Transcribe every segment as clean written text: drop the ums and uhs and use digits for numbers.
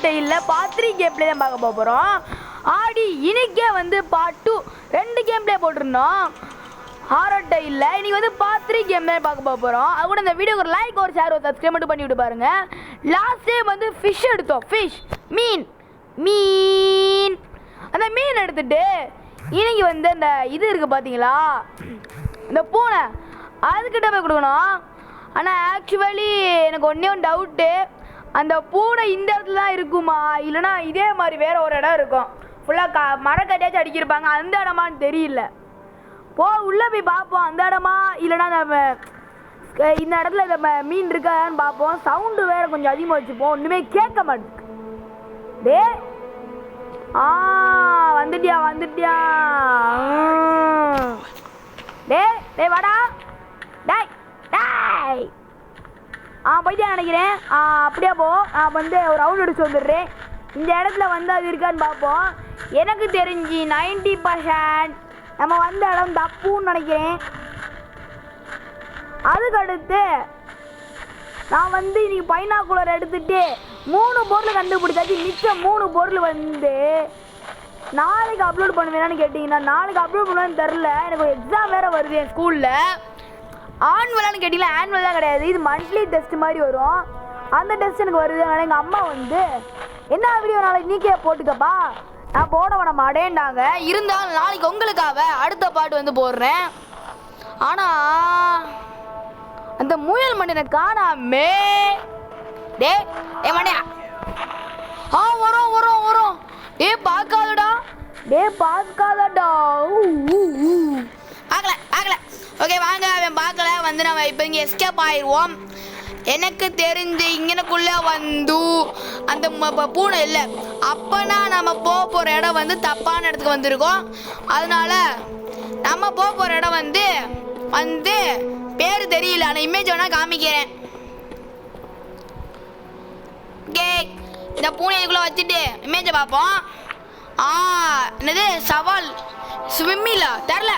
டெய்ல part 3 game play தான் பார்க்க போகிறோம். ஆடி இன்னைக்கே வந்து பார்ட் 2 2 கேம் பிளே போட்டிருந்தோம். ஹாரர் டெய்ல இன்னைக்கு வந்து பார்ட் 3 கேம் தான் பார்க்க போகிறோம். அது கூட இந்த வீடியோக்கு ஒரு லைக் ஒரு ஷேர் ஒரு சப்ஸ்கிரைப் மட்டும் பண்ணி விட்டு பாருங்க. லாஸ்ட் டைம் வந்து ஃபிஷ் எடுத்தோம். ஃபிஷ் மீன் அந்த மீன் எடுத்துட்டு இன்னைக்கு வந்து அந்த இது இருக்குது பார்த்தீங்களா, இந்த பூனை அதுக்கிட்ட போய் கொடுக்கணும். ஆனால் ஆக்சுவலி எனக்கு ஒன்றே ஒன்று டவுட்டு, அந்த பூனை இந்த இடத்துல தான் இருக்குமா இல்லைனா இதே மாதிரி வேறு ஒரு இடம் இருக்கும் ஃபுல்லாக மரக்கட்டியாச்சும் அடிக்கிருப்பாங்க, அந்த இடமான்னு தெரியல. உள்ளே போய் பார்ப்போம் அந்த இடமா இல்லைனா நம்ம இந்த இடத்துல இந்த மீன் இருக்கான்னு பார்ப்போம். சவுண்டு வேறு கொஞ்சம் அதிகமாக வச்சுப்போம், ஒன்றுமே கேட்க மாட்டேங்குது. டே வந்துட்டியா டே வாடா டேய் போய்தான் நினைக்கிறேன். அப்படியே போ, நான் வந்து ஒரு ரவுண்ட் அடிச்சு வந்துடுறேன். இந்த இடத்துல வந்து அது இருக்கான்னு பார்ப்போம். எனக்கு தெரிஞ்சு 90% நம்ம வந்த இடம் தப்புன்னு நினைக்கிறேன். அதுக்கடுத்து நான் வந்து இன்னைக்கு பைனாக்குலர் எடுத்துட்டு 3 பொருள் கண்டுபிடிச்சாச்சு. மிச்சம் 3 பொருள் வந்து நாளைக்கு அப்லோட் பண்ணுவேன்னு கேட்டிங்கன்னா நாளைக்கு அப்லோட் பண்ணுவேன்னு தெரில. எனக்கு ஒரு எக்ஸாம் வேறு வருது என் ஸ்கூலில். ஆன்வலான்னு கேட்டிங்கன்னா ஆன்வல் தான் கிடையாது, இது மந்த்லி டெஸ்ட் மாதிரி வரும். அந்த டெஸ்ட் எனக்கு வருது. அதனால் எங்கள் அம்மா வந்து என்ன வீடியோ நாளைக்கு நீக்கே போட்டுக்கப்பா, நான் போட விட மாட்டேன்னாங்க. இருந்தாலும் நாளைக்கு உங்களுக்காக அடுத்த பாட்டு வந்து போடுறேன். ஆனால் அந்த முயல் மண்டனை காணாமே. டே மண்டையா வரும் பார்க்காதடா பார்க்கல. ஓகே வாங்க, அவன் பார்க்கல வந்து நம்ம இப்போ இங்கே எஸ்கேப் ஆயிடுவோம். எனக்கு தெரிஞ்சு இங்கனக்குள்ளே வந்து அந்த பூனை இல்லை, அப்போனா நம்ம போகிற இடம் வந்து தப்பான இடத்துக்கு வந்திருக்கோம். அதனால நம்ம போகிற இடம் வந்து பேர் தெரியல, ஆனால் இமேஜ் வேணால் காமிக்கிறேன். ஓகே, இந்த பூனைக்குள்ளே வச்சுட்டு இமேஜை பார்ப்போம். என்னது சவால் ஸ்விம்மிலா தெரில,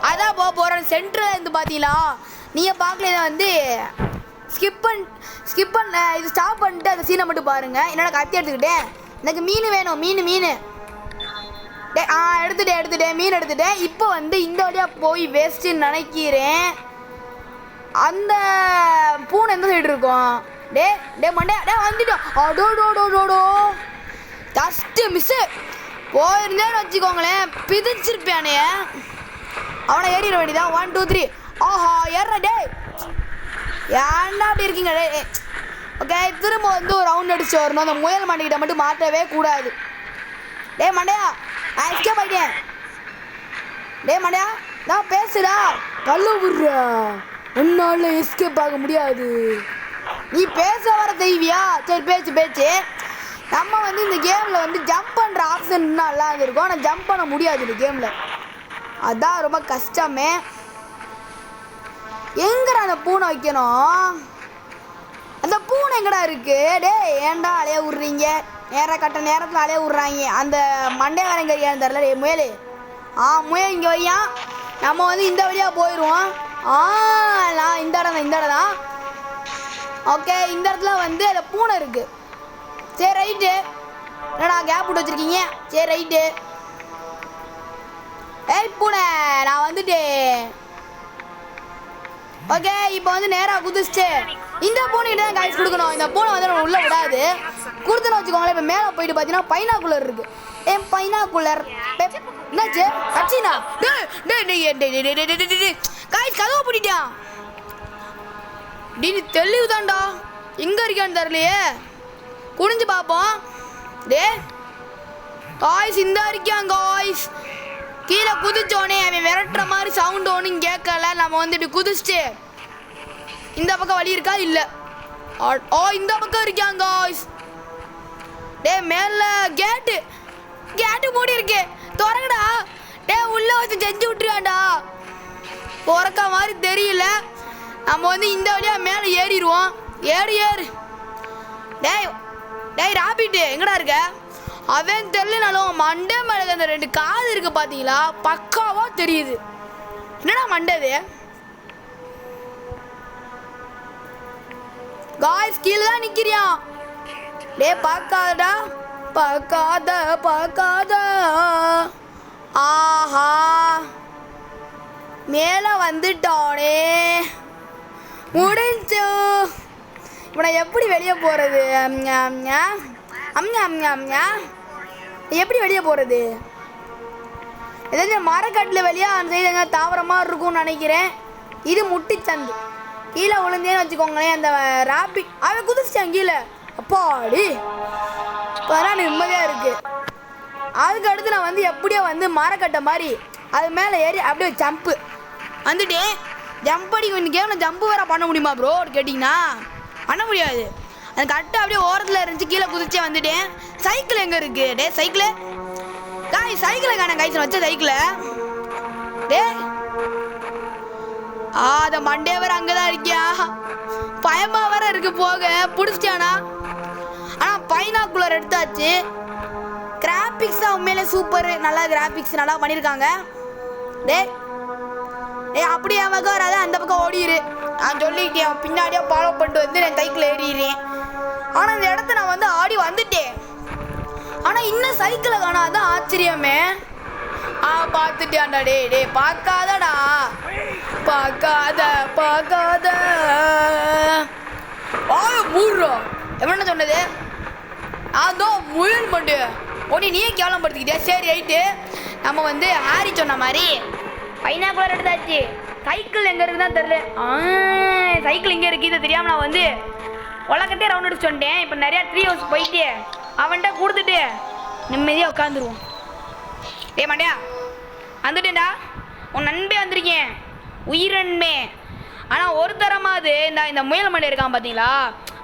அதான் போகிறோம். சென்டரில் இருந்து பார்த்தீங்களா, நீங்கள் பார்க்கல வந்து ஸ்கிப் பண்ண இது ஸ்டாப் பண்ணிட்டு அந்த சீனை மட்டும் பாருங்கள். என்னோட கத்தி எடுத்துக்கிட்டேன், எனக்கு மீன் வேணும். மீன் எடுத்துட்டேன் மீன் எடுத்துட்டேன். இப்போ வந்து இந்த வழியாக போய் வேஸ்ட்டுன்னு நினைக்கிறேன். அந்த பூனை எந்த சைடு இருக்கும்? டே மண்டே வந்துட்டோம். அடோடோடோடோ ஜஸ்ட்டு மிஸ்ஸு போயிருந்தேன்னு வச்சுக்கோங்களேன், பிதிச்சிருப்பேனே. அவனை ஏறிட வேண்டியதான். 1 2 3 ஆஹா ஏற. டே ஏன்டா அப்படி இருக்கீங்க? டே ஓகே, திரும்ப வந்து ஒரு ரவுண்ட் அடிச்சு வரணும். அந்த முயல் மண்டைக்கிட்ட மட்டும் மாற்றவே கூடாது. டே மண்டையா நான் எஸ்கேப் ஆகிட்டேன். டே மண்டையா நான் பேசுடா, கல்லு விடுறா, உன்னால எஸ்கேப் ஆக முடியாது. நீ பேச வர தெய்வியா? சரி பேச்சு. நம்ம வந்து இந்த கேமில் வந்து ஜம்ப் பண்ணுற ஆப்ஷன் நல்லா இருக்கும், ஆனால் ஜம்ப் பண்ண முடியாது இந்த கேமில், அதான் ரொம்ப கஷ்டமே. எங்கடா அந்த பூனை வைக்கணும்? அந்த பூனை எங்கடா இருக்கு? டே ஏன்டா அலைய விட்றீங்க? கட்ட நேரத்தில் அலைய விட்றாங்க. அந்த மண்டே வரங்கறியான்னு தெரில. டே முயல் முயல் இங்கே வையா. நம்ம வந்து இந்த வழியாக போயிடுவோம். நான் இந்த இடம் தான். ஓகே, இந்த இடத்துல வந்து அந்த பூனை இருக்குது. சரி ரைட்டு, என்னடா கேப் விட்டு வச்சுருக்கீங்க? சரி ரைட்டு. பூனை நான் வந்துட்டேன். ஓகே, இப்போ வந்து நேராக குதிச்சுட்டு இந்த பூனைகிட்ட தான் காய்ச்சி கொடுக்கணும். இந்த பூனை வந்து நம்ம உள்ளே விடாது. கொடுத்துன்னு வச்சுக்கோங்களேன். இப்போ மேலே போயிட்டு பார்த்தீங்கன்னா பைனாக்குலர் இருக்குது. பைனாக்குலர் என்னாச்சு கட்சினா? காய்ச்சி கதவை பிடிட்டான். நீ தெளிவு தான்டா, எங்கே இருக்கான்னு தெரியலையே. குனிஞ்சு பார்ப்போம். டே காய்ஸ் இந்த இருக்கான். காய்ஸ் கீழே குதிச்சோடனே அவன் விரட்டுற மாதிரி சவுண்ட் ஒன்றும் கேட்கல. நம்ம வந்துட்டு குதிச்சுட்டு இந்த பக்கம் வழி இருக்கா? இல்லை. இந்த பக்கம் இருக்காங்க காய்ஸ். டே மேலே கேட்டு மூடி இருக்கு, திறங்கடா. டே உள்ளே வச்சு செஞ்சு விட்டுருவான்டா. திறக்க மாதிரி தெரியல. நம்ம வந்து இந்த வழியாக மேலே ஏறிடுவோம். ஏறு. டேய் ராபிட்டு எங்கடா இருக்க? அவன் தெரியலனாலும் மண்டே மேலே அந்த 2 காது இருக்கு பார்த்தீங்களா, பக்காவா தெரியுது. என்னடா மண்டது? காய்ஸ் கீழே தான் நிற்கிறியா? டே பார்க்காதடா, பார்க்காத. ஆஹா, மேலே வந்துட்டோனே, முடிஞ்சு. இப்போ நான் எப்படி வெளியே போகிறது? எப்படி வெளியே போகிறது? ஏதாச்சும் மரக்கட்டில் வெளியே அந்த சைடு எங்கே தாவர மாதிரி இருக்கும்னு நினைக்கிறேன். இது முட்டிச்சந்து. கீழே விழுந்தேன்னு வச்சுக்கோங்களேன். அந்த ராபிட் அவன் குதிச்சிட்டான் கீழே. அப்பாடி, இப்போதான் நிம்மதியாக இருக்குது. அதுக்கு அடுத்து நான் வந்து எப்படியோ வந்து மரக்கட்டை மாதிரி அது மேலே ஏறி அப்படியே ஜம்ப்பு வந்துட்டேன். ஜம்ப் அடி இந்த கேமில் ஜம்ப்பு வேறு பண்ண முடியுமா ப்ரோ கேட்டிங்கன்னா? பண்ண முடியாது. அந்த கட்டை அப்படியே ஓரத்தில் இருந்துச்சு, கீழே குதிச்சே வந்துட்டேன். சைக்கிள் எங்கே இருக்குது? டே சைக்கிளு காய், சைக்கிளை காண கைசில் வச்ச சைக்கிளை. டே அந்த மண்டே வேறு அங்கே தான் இருக்கியா? பயமா வேற இருக்கு போக. பிடிச்சிட்டானா? ஆனால் பைனாக்குலர் எடுத்தாச்சு. கிராஃபிக்ஸ் தான் உண்மையிலே சூப்பர். நல்லா கிராஃபிக்ஸ் நல்லா பண்ணியிருக்காங்க. டே அப்படியே என் பக்கம் வராது, அந்த பக்கம் ஓடிடு. நான் சொல்லிட்டேன், பின்னாடியே ஃபாலோ பண்ணிட்டு வந்து நான் சைக்கிள் ஏறிடுறேன். ஆனால் இந்த இடத்த நான் வந்து ஆடி வந்துட்டேன். ஆனால் இன்னும் சைக்கிளை காணாதான் ஆச்சரியமே. பார்த்துட்டியாண்டா? டே பார்க்காதடா, பார்க்காத. மூடுறோம் என்ன சொன்னது? அதோ முயல் மண்டு ஓடி நீயே கேவலப்படுத்திக்கிட்டே. சரி ரைட்டு, நம்ம வந்து ஹாரி சொன்ன மாதிரி பைனாக்குலர் எடுத்தாச்சு. சைக்கிள் எங்கே இருக்குதான் தெரில. சைக்கிள் இங்கே இருக்குது. இதை தெரியாமல் நான் வந்து உலகத்தே ரவுண்ட் அடிச்சு வந்துட்டேன். இப்போ நிறையா ட்ரீ ஹவுஸ் போயிட்டு அவன்கிட்ட கொடுத்துட்டு நிம்மதியாக உட்காந்துருவோம். டே மாட்டியா வந்துட்டேன்டா. உன் நண்பே வந்திருக்கேன், உயிரன்பே. ஆனால் ஒரு தரமாவது இந்த முயல் மண்டை இருக்கான் பார்த்தீங்களா,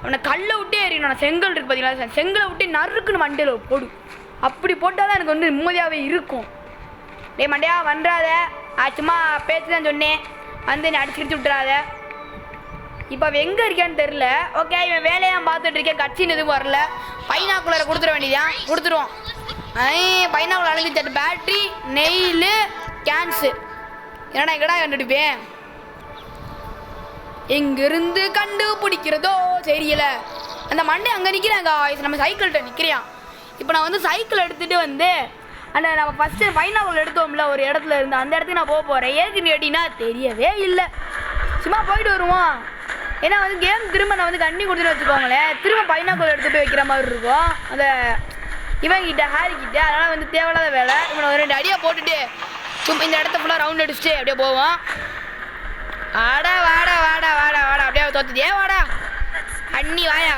அவனை கல்லை விட்டே எறியணும். செங்கல் இருக்குது பார்த்தீங்களா, செங்கலை விட்டு நறுக்குன்னு மண்டையில் போடு. அப்படி போட்டால் தான் எனக்கு வந்து நிம்மதியாகவே இருக்கும். டே மண்டையா வந்துடாத, சும்மா பேச்சு தான் சொன்னேன், வந்து நீ அடிச்சுக்கிட்டு விட்டுறாத. இப்போ அவன் எங்கே இருக்கான்னு தெரில. ஓகே, இவன் வேலையாக பார்த்துட்டு இருக்கேன், கட்சின்னு எதுவும் வரல. பைனாக்குலரை கொடுத்துட வேண்டியதான், கொடுத்துருவோம். பைனாக்குலர் அழைஞ்சிட்டு பேட்ரி நெயில் கேன்ஸு என்னடா எங்கடா கண்டுபிடிப்பேன்? எங்கிருந்து கண்டுபிடிக்கிறதோ தெரியல. அந்த மண்டை அங்கே நிற்கிறாங்க, நம்ம சைக்கிள்கிட்ட நிற்கிறான். இப்போ நான் வந்து சைக்கிள் எடுத்துகிட்டு வந்து அந்த நம்ம ஃபஸ்ட்டு பைனாக்குலர் எடுத்தோம்ல ஒரு இடத்துல இருந்து, அந்த இடத்துக்கு நான் போக போகிறேன். ஏற்கனவே கேட்டிங்கன்னா தெரியவே இல்லை, சும்மா போயிட்டு வருவோம். ஏன்னா வந்து கேம் திரும்ப நான் வந்து கண்ணி கொடுத்துட்டு வச்சுக்கோங்களேன், திரும்ப பைனாக்குலர் எடுத்துகிட்டு வைக்கிற மாதிரி இருக்கும் அந்த இவங்கிட்ட ஹாரிக்கிட்ட. அதனால் வந்து தேவையில்லாத வேலை. இவனை ஒரு 2 அடியாக போட்டுட்டு சும்மா இந்த இடத்த ஃபுல்லாக ரவுண்ட் அடிச்சுட்டு அப்படியே போவோம். வாடா அப்படியே தோத்துட்டியே, வாடா அண்ணி வாயா,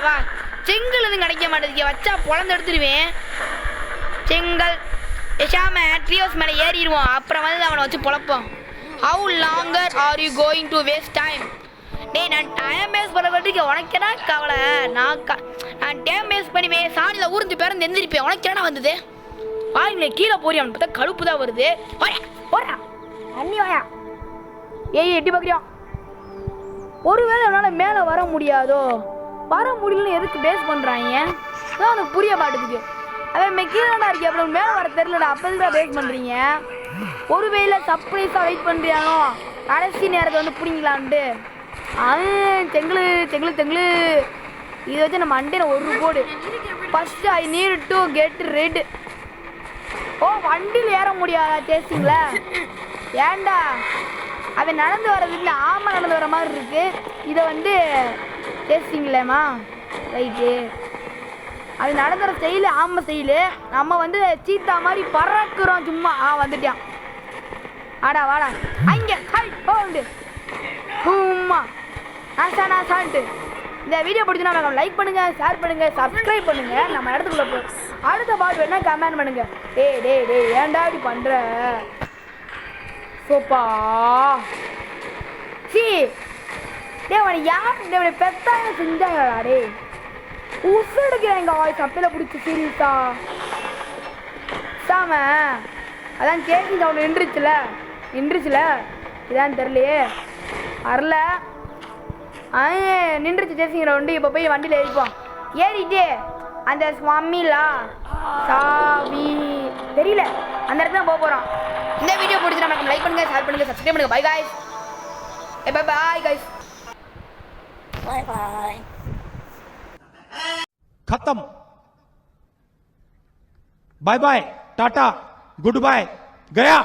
வா. செங்கல் எதுவும் கிடைக்க மாட்டேதுக்கு, வச்சா பொழந்து எடுத்துருவேன். செங்கல் பேசாம ட்ரீஹவுஸ் மேலே ஏறிடுவோம். அப்புறம் வந்து அவனை வச்சு பொழப்போம். How longer are you going to waste time? டேய் நான் டைம் வேஸ்ட் பண்ணுறதுக்கு உனக்கு என்ன கவலை? நான் டைம் வேஸ்ட் பண்ணி சாணியில் ஊர்ந்து பேருந்து எந்திரிப்பேன். உனக்கு என்ன வந்தது? வாயிலே கீழே போறியா? அவன் பார்த்தா கழுப்பு தான் வருது. போறா அண்ணி வாயா. எட்டி பார்க்குறியா? ஒருவேளை அவனால் மேலே வர முடியாதோ? வர முடியலன்னு எதுக்கு பேஸ் பண்ணுறாங்க? அதான் அவனுக்கு புரிய மாட்டேதுக்கு. அவன் கீழேடா இருக்கே, அப்புறம் மேலே வர தெரிலடா, அப்போ தான் பேஸ் பண்ணுறீங்க. ஒருவேளை சர்ப்ரைஸாக வெயிட் பண்ணுறியானோ, கடைசி நேரத்தை வந்து பிடிங்களான்ட்டு. செங்கலு இதை வச்சு நம்ம மண்டையில் ஒரு போடு. First I need to get red. வண்டியில் ஏற முடியாதா சேசிங்களா? ஏண்டா அவன் நடந்து வர்றதுக்கு ஆமாம் நடந்து வர மாதிரி இருக்கு. இதை வந்து சேசிங்களேம்மா ரைட்டு. அது நடந்துற ஸ்டைலு ஆமாம் ஸ்டைலு. நம்ம வந்து சீத்தா மாதிரி பறக்கிறோம் சும்மா. வந்துட்டான். வாடா அங்கே உண்டு சும்மா நாசான்ட்டு. இந்த வீடியோ பிடிச்சுன்னா நம்ம லைக் பண்ணுங்கள், ஷேர் பண்ணுங்கள், சப்ஸ்கிரைப் பண்ணுங்கள். நம்ம இடத்துக்குள்ள போ. அடுத்த பாட்டு வேணா கமெண்ட் பண்ணுங்கள். டே ஏன்டா இப்படி பண்ணுற? சோப்பா உன யார் இந்த பெத்தாங்க செஞ்சாங்களா? டே உசு எடுக்கிறேன் வாய்ஸ் அப்பையில் பிடிச்சி சீரியஸா சாம. அதான் கேட்குங்க அவனு நின்றுச்சுல இதான் தெரியலையே வரல. நின்றுச்சு சேசிங்கிற வண்டி. இப்போ போய் வண்டியில் ஏறிப்போம். ஏறிட்டு அந்த சுவாமிலா சாவி தெரியல அந்த இடத்துல போக போகிறோம். இந்த வீடியோ பிடிச்சி நம்ம லைக் பண்ணுங்கள், ஷேர் பண்ணுங்கள், சப்ஸ்கிரைப் பண்ணுங்கள். Bye guys. Bye guys. Bye. खत्म bye bye tata goodbye गया